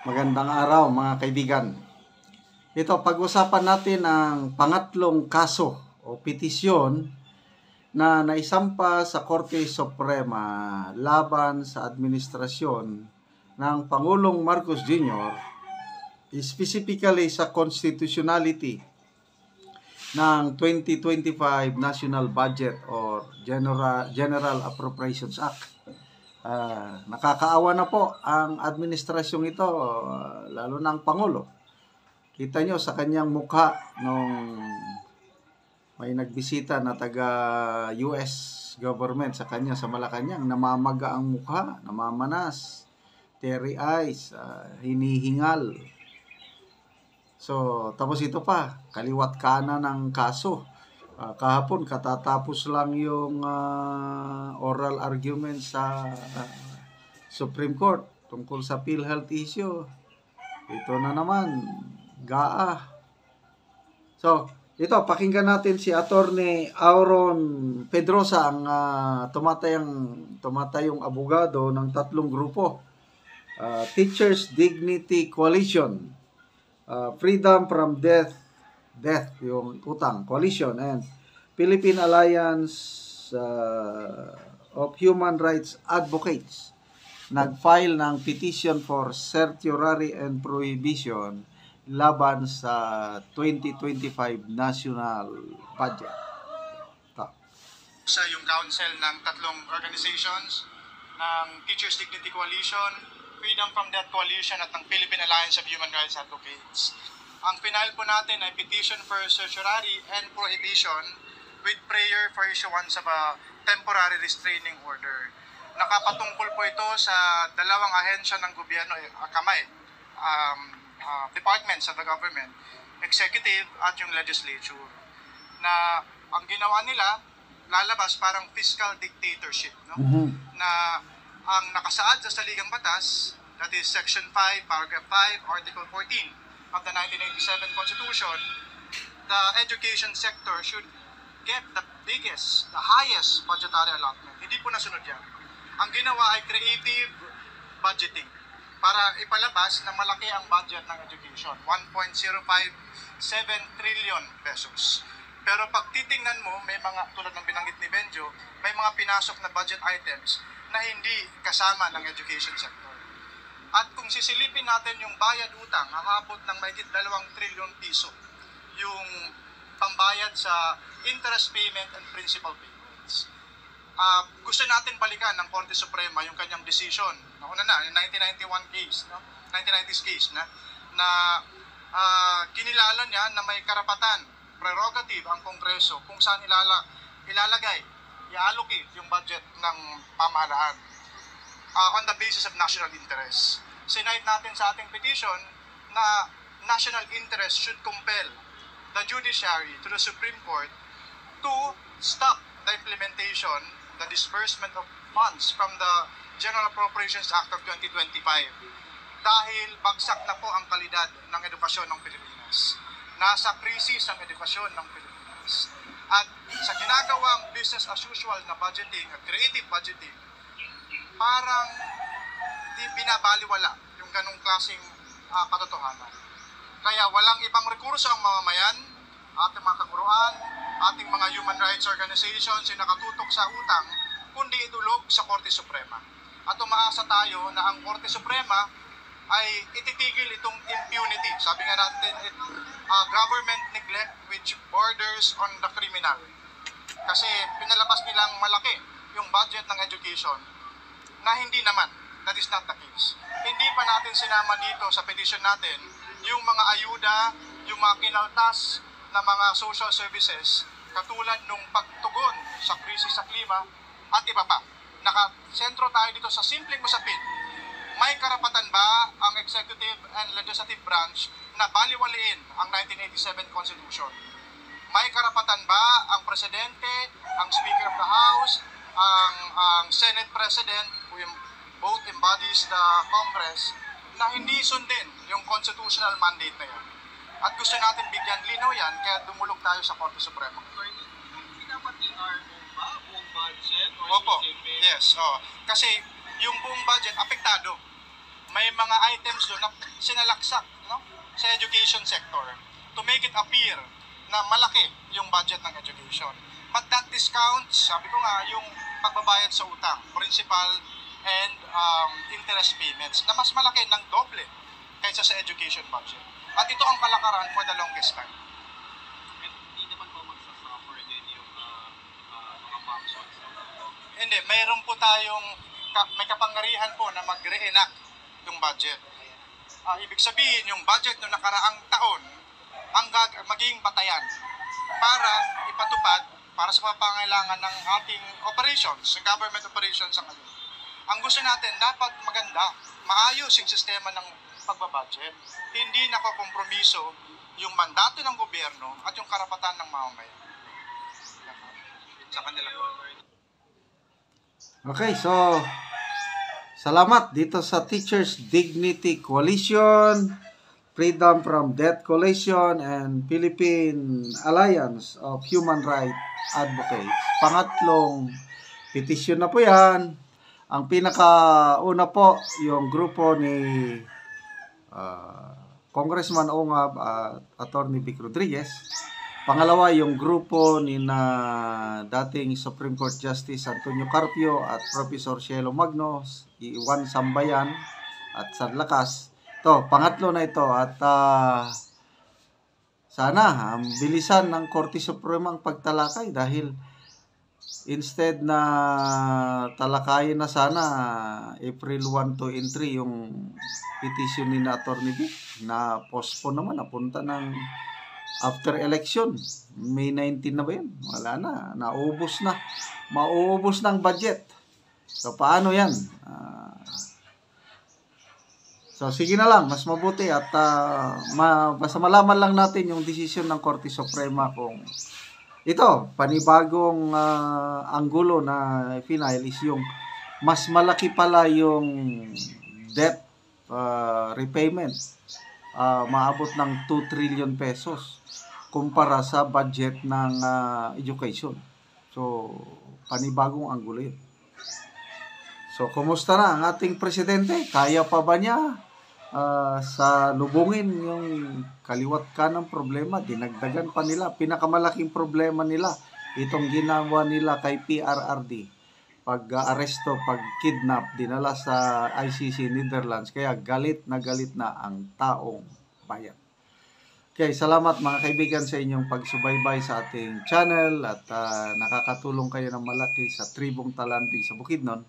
Magandang araw mga kaibigan. Ito, pag-usapan natin ang pangatlong kaso o petisyon na naisampa sa Korte Suprema laban sa administrasyon ng Pangulong Marcos Jr., specifically sa constitutionality ng 2025 National Budget or General Appropriations Act. Nakakaawa na po ang administrasyong ito, lalo na ang Pangulo. Kita nyo sa kanyang mukha nung may nagbisita na taga US government sa kanya sa Malacanang, namamaga ang mukha, namamanas, teary eyes, hinihingal. So, tapos ito pa, kaliwat kanan ng kaso. Kahapon, katatapos lang yung oral argument sa Supreme Court tungkol sa PhilHealth issue. Ito na naman, GAA. So, ito, pakinggan natin si Attorney Auron Pedrosa, ang tumatayong abogado ng tatlong grupo. Teachers Dignity Coalition, Freedom from Death yung utang coalition, and Philippine Alliance of Human Rights Advocates nag-file ng petition for certiorari and prohibition laban sa 2025 national budget. Sa yung council ng tatlong organizations ng Teachers Dignity Coalition, Freedom from Death Coalition at ng Philippine Alliance of Human Rights Advocates. Ang final po natin ay petition for certiorari and prohibition with prayer for issuance of a temporary restraining order. Nakapatungkol po ito sa dalawang ahensya ng gobyerno, kamay, departments of the government, executive at yung legislature, na ang ginawa nila, lalabas parang fiscal dictatorship, no? Na ang nakasaad sa saligang batas, that is Section 5, Paragraph 5, Article 14, of the 1987 Constitution, the education sector should get the biggest, the highest budgetary allotment. Hindi po nasunod yan. Ang ginawa ay creative budgeting para ipalabas na malaki ang budget ng education, 1.057 trillion pesos. Pero pag titingnan mo, may mga, tulad ng binanggit ni Benjo, may mga pinasok na budget items na hindi kasama ng education sector. At kung sisilipin natin yung bayad utang, hahabot ng mahigit 2 trilyon piso yung pambayad sa interest payment and principal payments. Gusto natin balikan ng Korte Suprema yung kanyang decision. Nauna na, yung 1991 case, no? 1990s case na kinilala niya na may karapatan, prerogative ang Kongreso kung saan ilalagay, i-allocate yung budget ng pamahalaan. On the basis of national interest. Sinite natin sa ating petition na national interest should compel the judiciary to the Supreme Court to stop the implementation, the disbursement of funds from the General Appropriations Act of 2025 dahil bagsak na po ang kalidad ng edukasyon ng Pilipinas. Nasa krisis ang edukasyon ng Pilipinas. At sa ginagawang business as usual na budgeting at creative budgeting, parang di binabaliwala yung ganong klaseng katotohanan. Kaya walang ibang rekurso ang mamamayan, ating mga kaguruan, ating mga human rights organizations yung nakatutok sa utang, kundi idulog sa Korte Suprema. At umaasa tayo na ang Korte Suprema ay ititigil itong impunity. Sabi nga natin, government neglect which borders on the criminal. Kasi pinalabas nilang malaki yung budget ng education, na hindi naman, that is not the case. Hindi pa natin sinama dito sa petition natin yung mga ayuda, yung mga kinaltas na mga social services katulad nung pagtugon sa krisis sa klima at iba pa. Nakasentro tayo dito sa simpleng usapin. May karapatan ba ang executive and legislative branch na baliwaliin ang 1987 Constitution? May karapatan ba ang presidente, ang Speaker of the House, ang Senate President, who both embodies the Congress, na hindi sundin yung constitutional mandate na yan? At gusto natin bigyan linaw yan, kaya dumulog tayo sa Korte Suprema. Hindi dapat ba buong budget? Opo, yes. Kasi yung buong budget, apektado. may mga items doon na sinalaksak, no, sa education sector to make it appear na malaki yung budget ng education. But that discounts, sabi ko nga, yung pagbabayad sa utang, principal and interest payments na mas malaki ng doble kaysa sa education budget. At ito ang kalakaran for the longest time. And hindi naman po magsasuffer din yung mga functions. Hindi, mayroon po tayong, may kapangyarihan po na mag-reenact yung budget. Ibig sabihin, yung budget noong nakaraang taon ang magiging batayan para ipatupad para sa pangangailangan ng ating operations, ng government operations sa ngayon. Ang gusto natin, dapat maganda, maayos yung sistema ng pagbabudget. Hindi nakakompromiso yung mandato ng gobyerno at yung karapatan ng mamamayan. Sa kanila po. Okay, so salamat dito sa Teachers Dignity Coalition, Freedom from Debt Coalition, and Philippine Alliance of Human Rights Advocates. Pangatlong petition na po yan. Ang pinakauna po, yung grupo ni Congressman Ongab at Attorney Vic Rodriguez. Pangalawa, yung grupo ni dating Supreme Court Justice Antonio Carpio at Professor Cielo Magno, Juan Sambayan at Sanlakas. Ito, pangatlo na ito. At sana bilisan ng Korte Suprema ang pagtalakay dahil instead na talakayin na sana April 1 to 3 yung petition ni Attorney Vic, na postpone naman, napunta ng after election. May 19 na ba yun? Wala na, naubos na. Mauubos ng budget. So paano yan? So sige na lang, mas mabuti at basta malaman lang natin yung desisyon ng Korte Suprema kung ito, panibagong anggulo na final is yung mas malaki pala yung debt repayment. Maabot ng 2 trillion pesos kumpara sa budget ng education. So, panibagong anggulo yun. So, kumusta na ang ating presidente? Kaya pa ba niya sa lubungin yung kaliwat kanang problema? Dinagdagan pa nila. Pinakamalaking problema nila, itong ginawa nila kay PRRD. Pag-aresto, pag-kidnap, dinala sa ICC Netherlands. Kaya galit na ang taong bayan. Okay, salamat mga kaibigan sa inyong pagsubaybay sa ating channel at nakakatulong kayo ng malaki sa Tribong Talanding sa Bukidnon.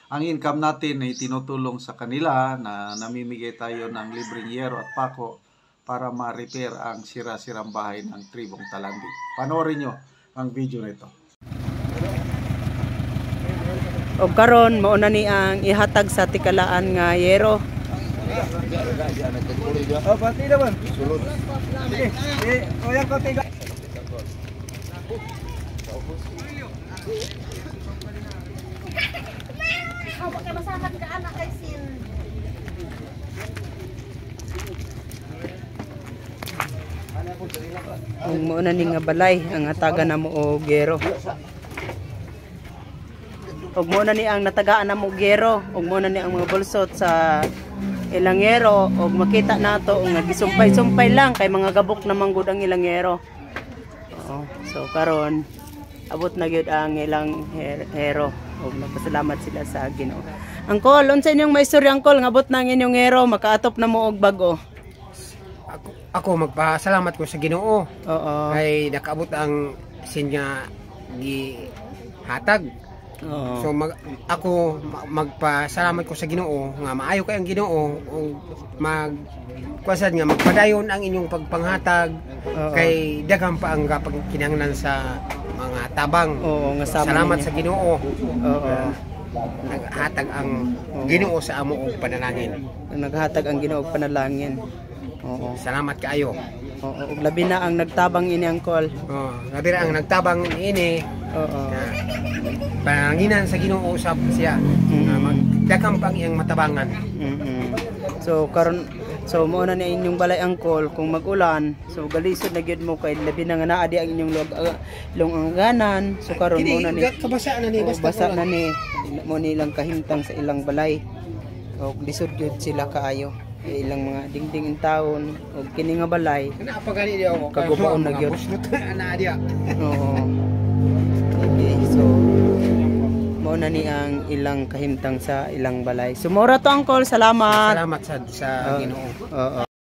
Ang income natin ay tinutulong sa kanila na namimigay tayo ng libreng yero at pako para ma-repair ang sira-sirang bahay ng Tribong Talanding. Panoorin nyo ang video na ito. O karon mao na ni ang ihatag sa tikalaan nga yero. Oh, pati naman. Sulod. Sige. Oyang ko tiga. Bakit masamat ka anak kay sin? Ug mao na ni nga balay ang hatagan namo og yero. Ug mo na ni ang natagaan na mo gero, ug mo na ni ang mga bulsot sa ilangero, ug makita nato nga gisumpay-sumpay lang kay mga gabok na manggod ang ilangero. So karon abot na gyud ang ilang hero, ug nagpasalamat sila sa Ginoo. Angkol, unsa inyong maistorya angkol nga abot na ang inyong hero, makaatop na mo og bag-o? Ako magpasalamat ko sa Ginoo. Oo. Kay nakaabot ang sinya gihatag. Oo. So ako magpasalamat ko sa Ginoo nga maayo kay ang Ginoo ug kuwasan nga magpadayon ang inyong pagpanghatag. Kay daghang pa ang kinahanglan sa mga tabang. Oo, nga salamat ninyo sa Ginoo. Oo. Naghatag ang Ginoo sa amo og panalangin. Naghatag ang Ginoo og panalangin. Oo. Salamat kaayo. Oo, ug labi na ang nagtabang ini angkol. Oh, labi ra ang nagtabang ini. Oo. Pananginan sa Ginoo usab siya. Magdakam pang iyang matabangan. So karon mo na ni inyong balay angkol kung mag-ulan, so galisod na gyud mo kay labi na nga naa di ang inyong lungangganan. So karon mo na ni kabasa na ni basta na ni mo nilang kahimtang sa ilang balay. og lisod gyud sila kaayo. Ilang mga dingding in taon og kini nga balay Kana pa gani di ako. kagubaon na gyud. Ana dia. Oo. Okay, so mao na ni ang ilang kahimtang sa ilang balay. So mao ra to Uncle, salamat. Salamat sa Ginoo. Oo.